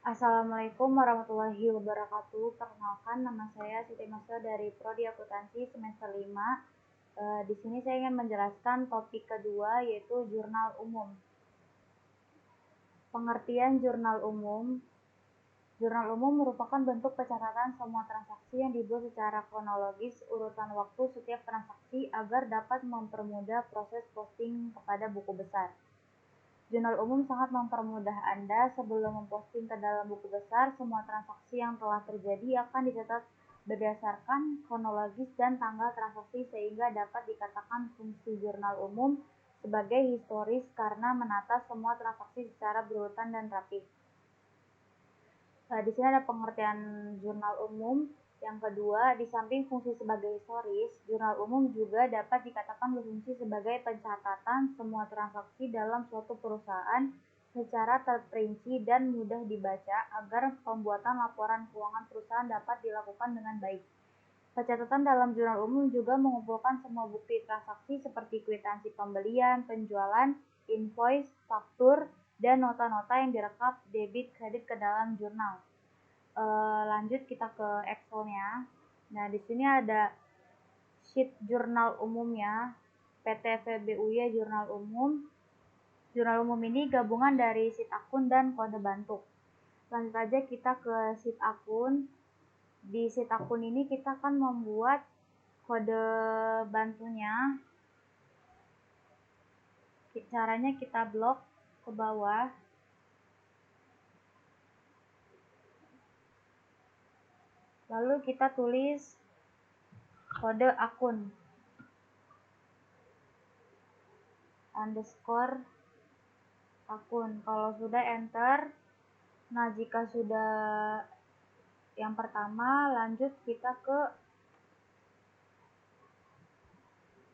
Assalamualaikum warahmatullahi wabarakatuh. Perkenalkan, nama saya Siti Masda dari Prodi Akuntansi semester 5. Di sini saya ingin menjelaskan topik kedua, yaitu jurnal umum. Pengertian jurnal umum. Jurnal umum merupakan bentuk pencatatan semua transaksi yang dibuat secara kronologis urutan waktu setiap transaksi agar dapat mempermudah proses posting kepada buku besar. Jurnal umum sangat mempermudah Anda sebelum memposting ke dalam buku besar. Semua transaksi yang telah terjadi akan dicatat berdasarkan kronologis dan tanggal transaksi sehingga dapat dikatakan fungsi jurnal umum sebagai historis karena menata semua transaksi secara berurutan dan rapi. Di sini ada pengertian jurnal umum. Yang kedua, di samping fungsi sebagai historis, jurnal umum juga dapat dikatakan berfungsi sebagai pencatatan semua transaksi dalam suatu perusahaan secara terperinci dan mudah dibaca agar pembuatan laporan keuangan perusahaan dapat dilakukan dengan baik. Pencatatan dalam jurnal umum juga mengumpulkan semua bukti transaksi seperti kwitansi pembelian, penjualan, invoice, faktur, dan nota-nota yang direkap debit kredit ke dalam jurnal. Lanjut kita ke Excel-nya. Nah, di sini ada sheet jurnal umumnya, PT VBUY jurnal umum. Jurnal umum ini gabungan dari sheet akun dan kode bantu. Lanjut aja kita ke sheet akun. Di sheet akun ini kita akan membuat kode bantunya. Caranya kita blok ke bawah. Lalu kita tulis kode akun underscore akun. Kalau sudah enter, nah jika sudah yang pertama, lanjut kita ke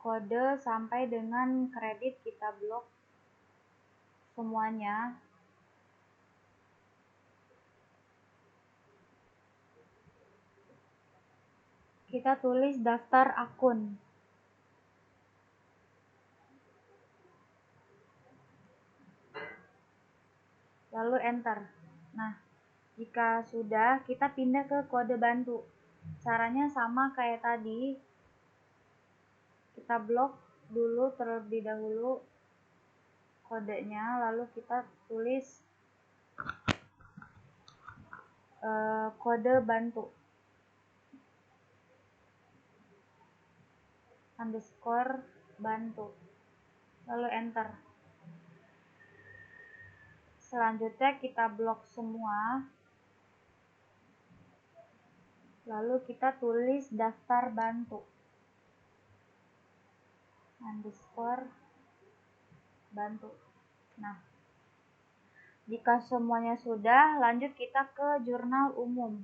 kode sampai dengan kredit, kita blok semuanya. Kita tulis daftar akun. Lalu enter. Nah, jika sudah, kita pindah ke kode bantu. Caranya sama kayak tadi. Kita blok dulu terlebih dahulu kodenya, lalu kita tulis kode bantu underscore bantu, lalu enter. Selanjutnya kita blok semua, lalu kita tulis daftar bantu underscore bantu. Nah, jika semuanya sudah, lanjut kita ke jurnal umum.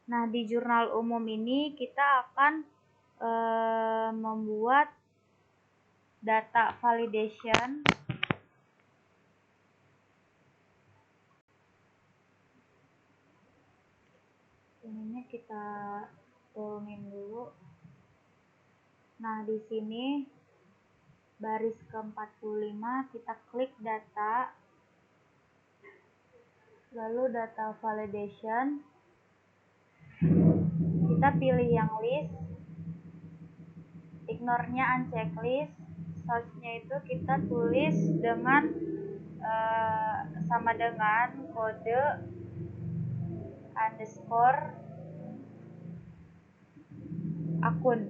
Nah, di jurnal umum ini kita akan membuat data validation. Ininya kita turunin dulu. Nah, di sini baris ke-45 kita klik data, lalu data validation, kita pilih yang list, ignore-nya uncheck list, search-nya itu kita tulis dengan sama dengan kode underscore akun,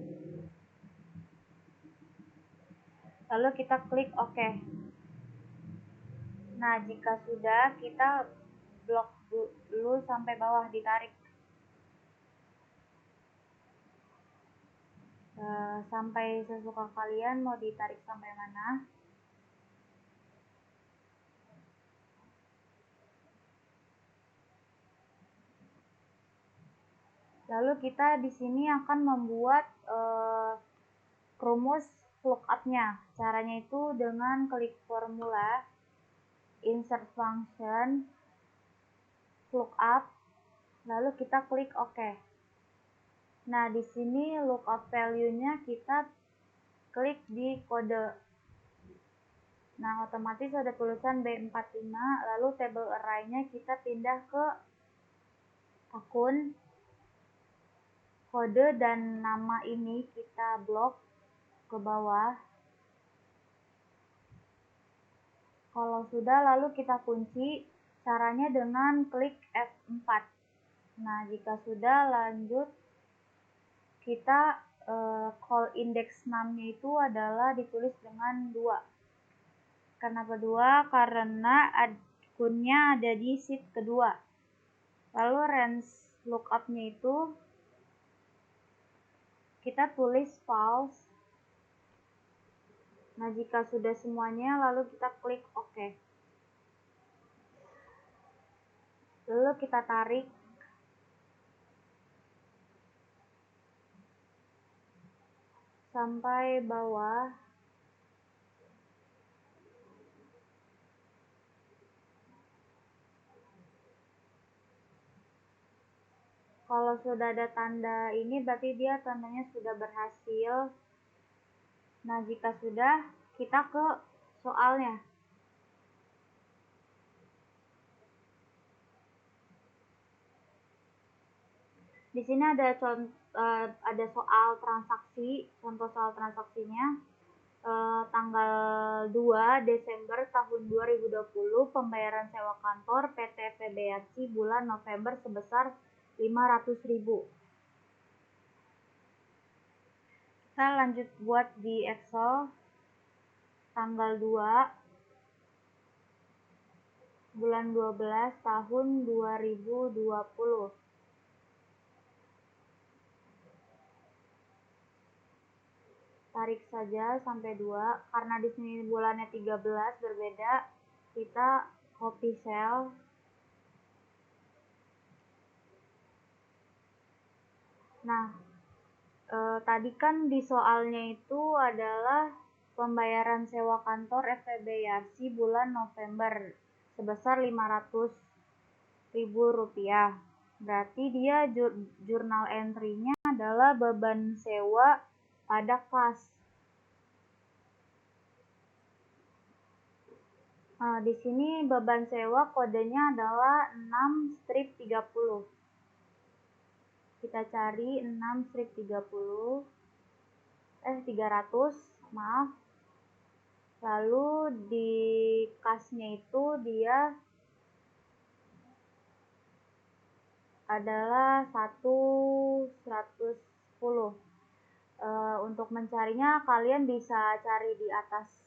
lalu kita klik OK. Nah, jika sudah, kita blok dulu sampai bawah, ditarik sampai sesuka kalian mau ditarik sampai mana. Lalu kita di sini akan membuat rumus lookup-nya. Caranya itu dengan klik formula, insert function, lookup, lalu kita klik OK. Nah, di sini lookup value-nya kita klik di kode. Nah, otomatis ada tulisan B45, lalu table array-nya kita pindah ke akun, kode dan nama ini kita blok ke bawah. Kalau sudah, lalu kita kunci, caranya dengan klik F4. Nah, jika sudah, lanjut kita call index name-nya itu adalah ditulis dengan 2. Kenapa 2? Karena akunnya ada di sheet kedua. Lalu range lookup-nya itu kita tulis false. Nah, jika sudah semuanya, lalu kita klik OK. Lalu kita tarik sampai bawah. Kalau sudah ada tanda ini, berarti dia tandanya sudah berhasil. Nah, jika sudah, kita ke soalnya. Di sini ada soal transaksi, contoh soal transaksinya. Tanggal 2 Desember tahun 2020 pembayaran sewa kantor PT FEBASI bulan November sebesar 500.000. Kita lanjut buat di Excel. Tanggal 2 bulan 12 tahun 2020. Tarik saja sampai 2, karena di sini bulannya 13 berbeda, kita copy cell. Nah, tadi kan di soalnya itu adalah pembayaran sewa kantor FEBASI bulan November sebesar 500.000 rupiah. Berarti dia jurnal entry-nya adalah beban sewa pada kas. Nah, di sini beban sewa kodenya adalah 6-30. Kita cari 300, maaf. Lalu di kasnya itu dia adalah 110. Untuk mencarinya kalian bisa cari di atas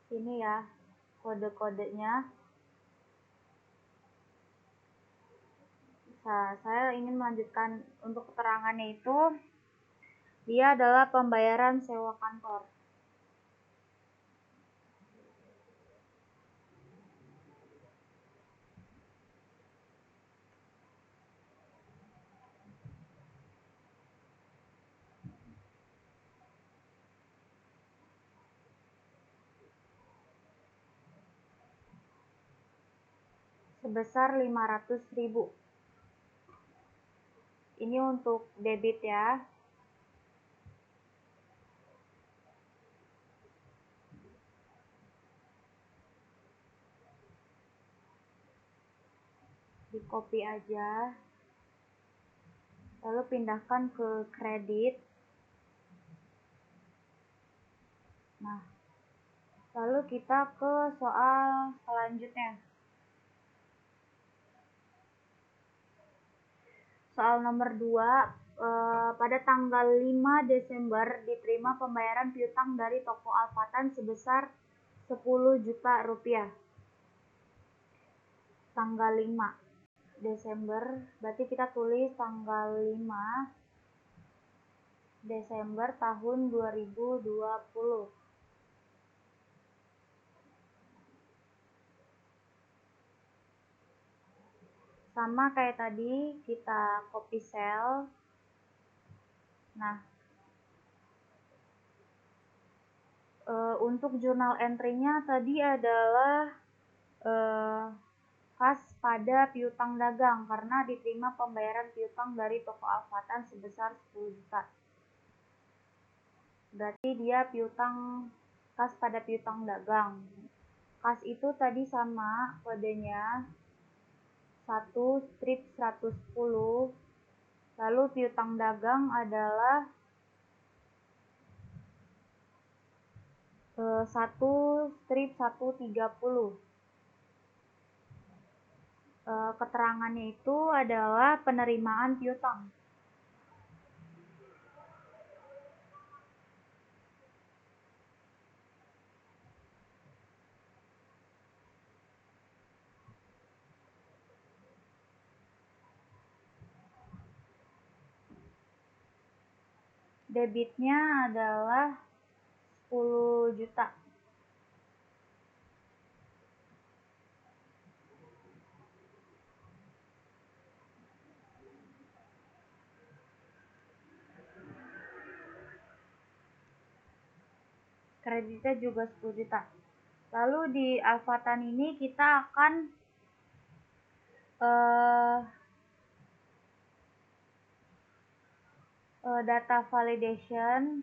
sini ya, kode-kodenya. Nah, saya ingin melanjutkan untuk keterangannya itu, dia adalah pembayaran sewa kantor. Sebesar 500.000. Ini untuk debit ya. Di copy aja. Lalu pindahkan ke kredit. Nah, lalu kita ke soal selanjutnya. Soal nomor 2, pada tanggal 5 Desember diterima pembayaran piutang dari toko Alfatan sebesar 10 juta rupiah. Tanggal 5 Desember, berarti kita tulis tanggal 5 Desember tahun 2020. Sama kayak tadi, kita copy cell. Nah, untuk jurnal entry-nya tadi adalah kas pada piutang dagang karena diterima pembayaran piutang dari toko Alfatan sebesar 10 juta. Berarti dia piutang kas pada piutang dagang. Kas itu tadi sama kodenya 1 strip 110, lalu piutang dagang adalah 1 strip 130. Keterangannya itu adalah penerimaan piutang. Debitnya adalah 10 juta. Kreditnya juga 10 juta. Lalu di Alfatan ini kita akan data validation.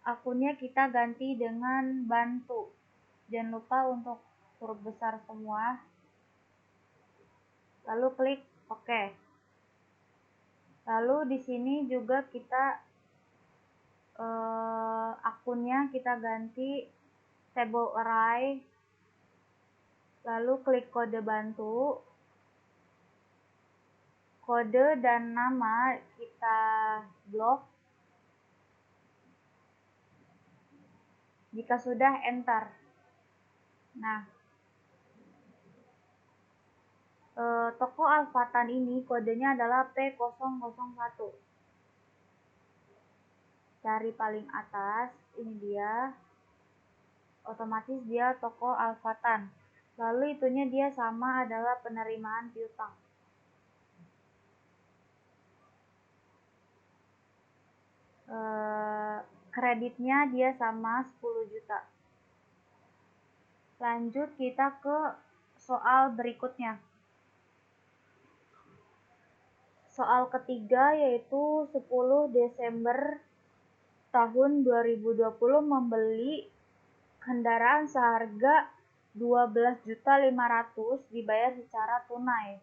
Akunnya kita ganti dengan bantu. Jangan lupa untuk huruf besar semua. Lalu klik OK. Lalu di sini juga kita akunnya kita ganti table array. Lalu klik kode bantu. Kode dan nama kita blok. Jika sudah, enter. Nah, toko Alfatan ini kodenya adalah P001. Cari paling atas, ini dia. Otomatis dia toko Alfatan. Lalu itunya dia sama adalah penerimaan piutang. Kreditnya dia sama 10 juta. Lanjut kita ke soal berikutnya. Soal ketiga yaitu 10 Desember tahun 2020 membeli kendaraan seharga 12.500.000 dibayar secara tunai.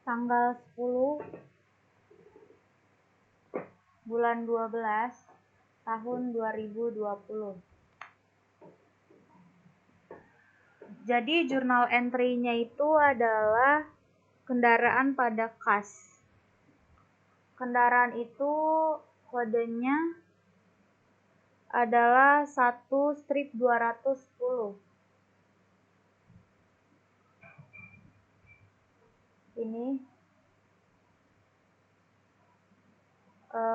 Tanggal 10 bulan 12 tahun 2020. Jadi jurnal entry-nya itu adalah kendaraan pada kas. Kendaraan itu kodenya adalah 1 strip 210. Ini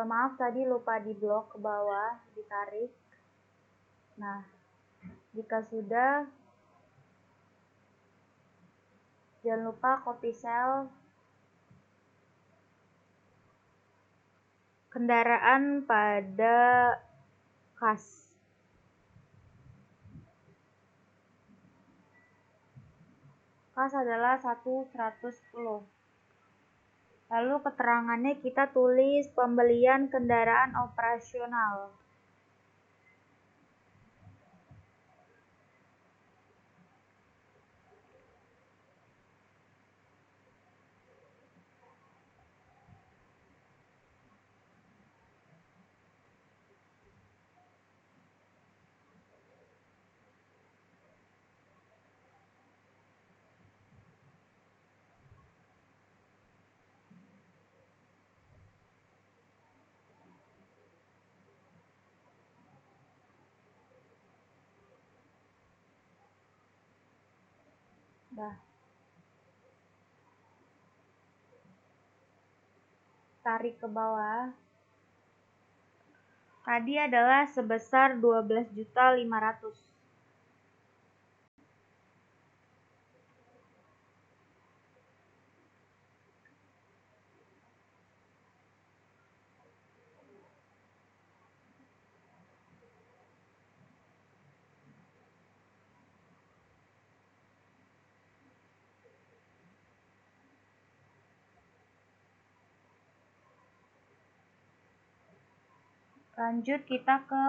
maaf tadi lupa di blok ke bawah, ditarik. Nah, jika sudah, jangan lupa copy cell. Kendaraan pada kas. Kas adalah 110. Lalu keterangannya kita tulis pembelian kendaraan operasional. Tarik ke bawah. Tadi adalah sebesar 12.500.000. Lanjut kita ke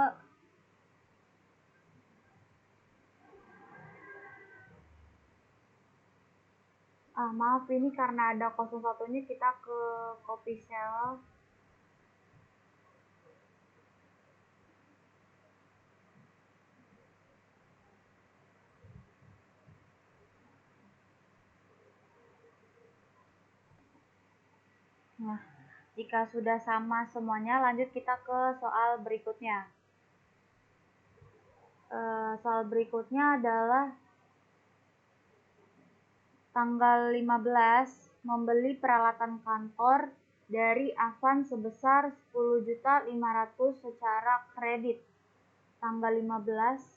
maaf ini karena ada 01-nya, kita ke copy cell. Nah, jika sudah sama semuanya, lanjut kita ke soal berikutnya. Soal berikutnya adalah tanggal 15 membeli peralatan kantor dari Avan sebesar 10.500.000 secara kredit. Tanggal 15.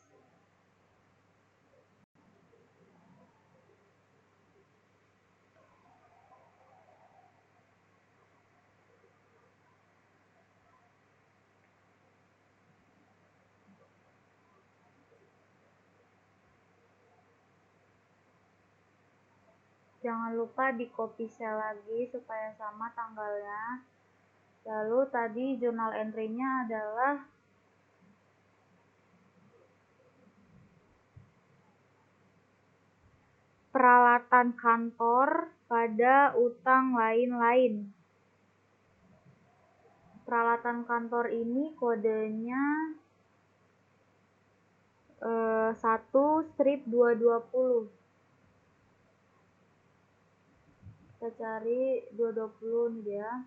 Jangan lupa di copy cell lagi supaya sama tanggalnya. Lalu tadi jurnal entry-nya adalah peralatan kantor pada utang lain-lain. Peralatan kantor ini kodenya 1/220. Kita cari 220 nih dia.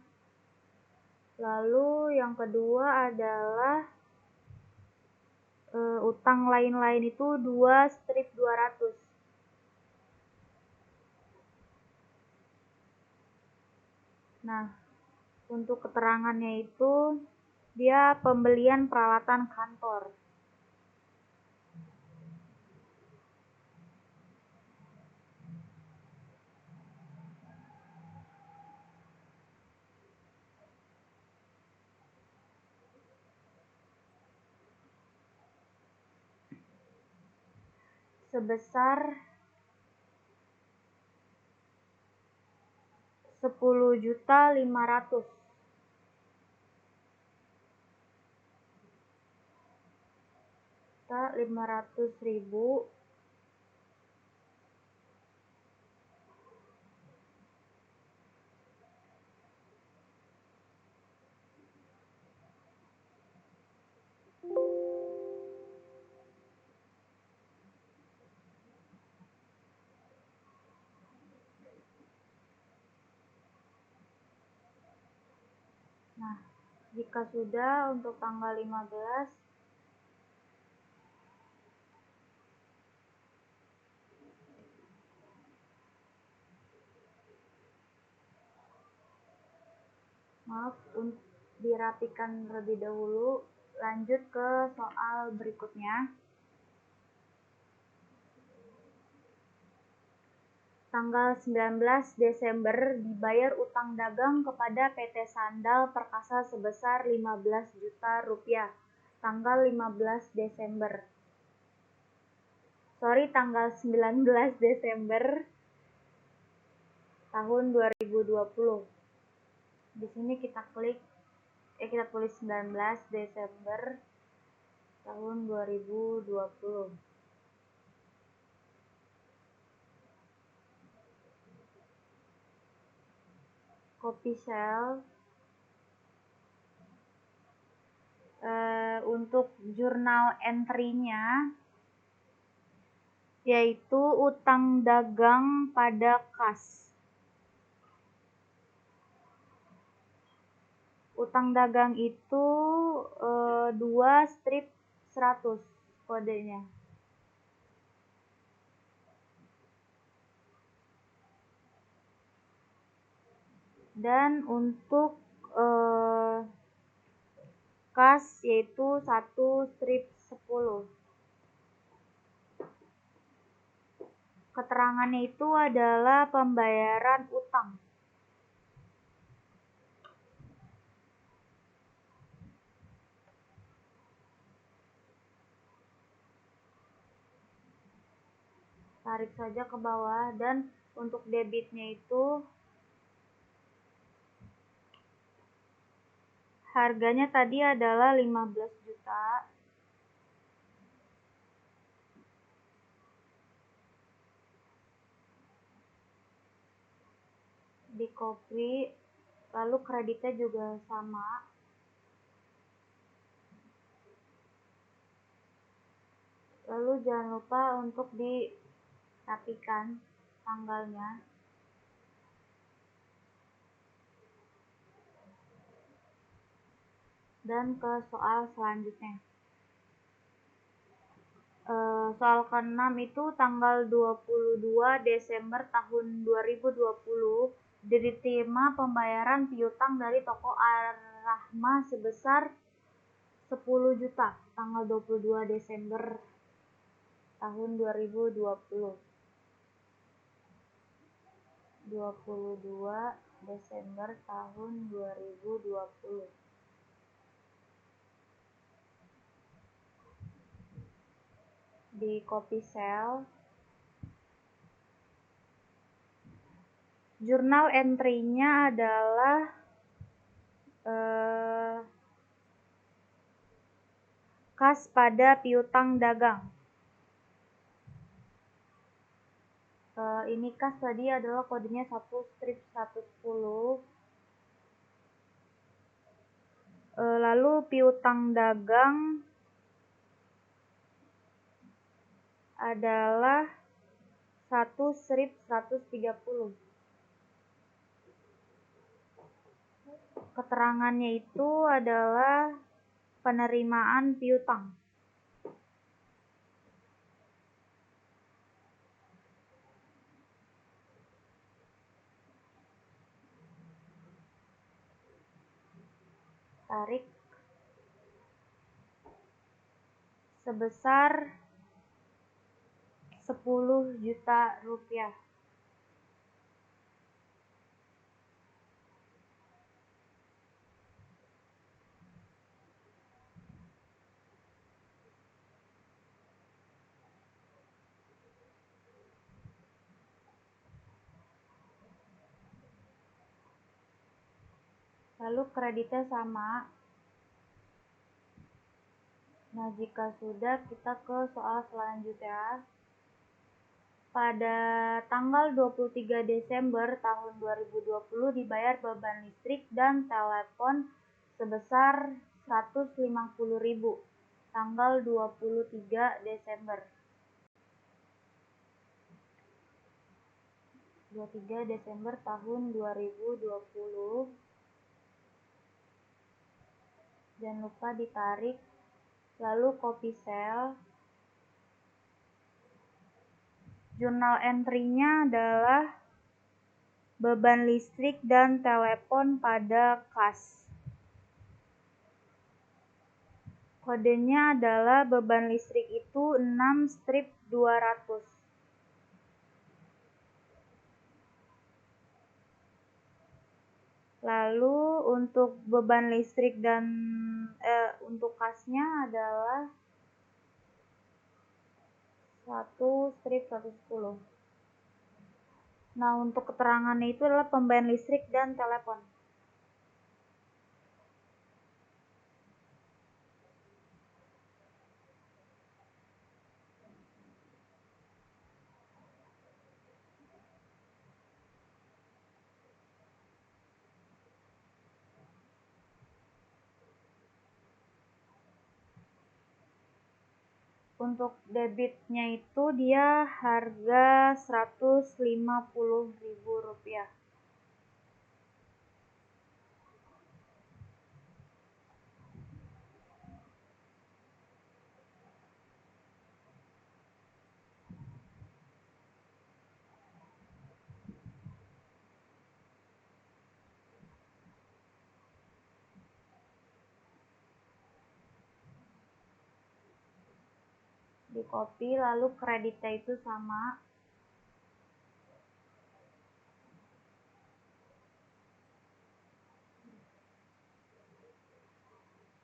Lalu yang kedua adalah utang lain-lain itu 2/200. Nah, untuk keterangannya itu dia pembelian peralatan kantor. Sebesar 10.500.000. Kita 500.000 Nah, jika sudah untuk tanggal 15, maaf, dirapikan terlebih dahulu. Lanjut ke soal berikutnya. Tanggal 19 Desember dibayar utang dagang kepada PT Sandal Perkasa sebesar 15 juta rupiah. Tanggal 15 Desember. Tanggal 19 Desember tahun 2020. Di sini kita tulis 19 Desember tahun 2020. Copy cell. Untuk jurnal entry-nya yaitu utang dagang pada kas. Utang dagang itu 2/100 kodenya. Dan untuk kas yaitu 1/10. Keterangannya itu adalah pembayaran utang. Tarik saja ke bawah, dan untuk debitnya itu Harganya tadi adalah 15 juta. Di Kopri, lalu kreditnya juga sama. Lalu jangan lupa untuk dirapikan tanggalnya. Dan ke soal selanjutnya. Soal ke-6 itu tanggal 22 Desember tahun 2020 diterima pembayaran piutang dari toko Ar-Rahma sebesar 10 juta tanggal 22 Desember tahun 2020. 22 Desember tahun 2020. Di Copysel, jurnal entry-nya adalah kas pada piutang dagang. Ini kas tadi adalah kodenya 1/110. Lalu piutang dagang adalah 1/130. Keterangannya itu adalah penerimaan piutang. Tarik sebesar 10 juta rupiah. Lalu kreditnya sama. Nah, jika sudah, kita ke soal selanjutnya. Pada tanggal 23 Desember tahun 2020 dibayar beban listrik dan telepon sebesar 150.000 tanggal 23 Desember. 23 Desember tahun 2020. Jangan lupa ditarik. Lalu Copysel, jurnal entry-nya adalah beban listrik dan telepon pada kas. Kodenya adalah beban listrik itu 6/200. Lalu untuk beban listrik dan untuk kasnya adalah 1/110. Nah, untuk keterangannya itu adalah pembayaran listrik dan telepon. Untuk debitnya itu dia harga 150.000 rupiah. Di copy, lalu kreditnya itu sama.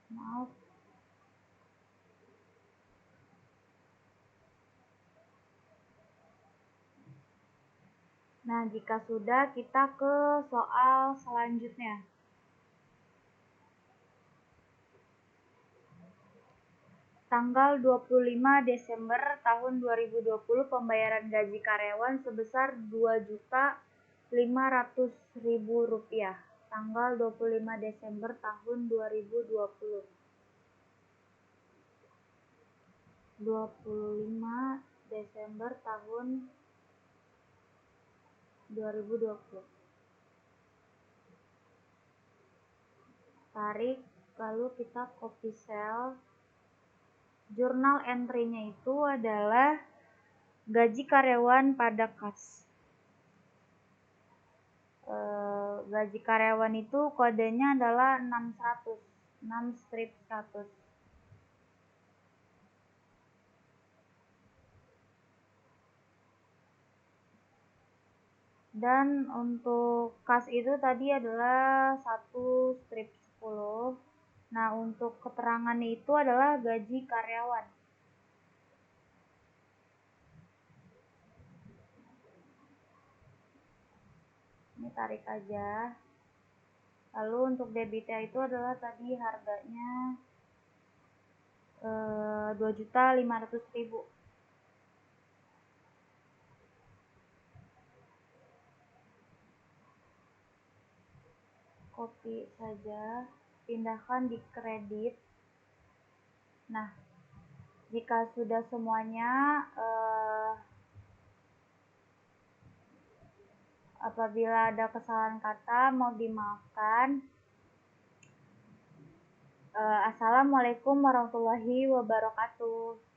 Maaf. Nah, jika sudah, kita ke soal selanjutnya. Tanggal 25 Desember tahun 2020 pembayaran gaji karyawan sebesar Rp2.500.000. Tanggal 25 Desember tahun 2020. 25 Desember tahun 2020. Tarik, lalu kita copy cell. Jurnal entry-nya itu adalah gaji karyawan pada kas. Gaji karyawan itu kodenya adalah 600, 6-100. Dan untuk kas itu tadi adalah 1-10. Nah, untuk keterangannya itu adalah gaji karyawan. Ini tarik aja. Lalu untuk debitnya itu adalah tadi harganya 2.500.000. Copy saja, pindahkan di kredit. Nah, jika sudah semuanya, apabila ada kesalahan kata mau dimaafkan. Assalamualaikum warahmatullahi wabarakatuh.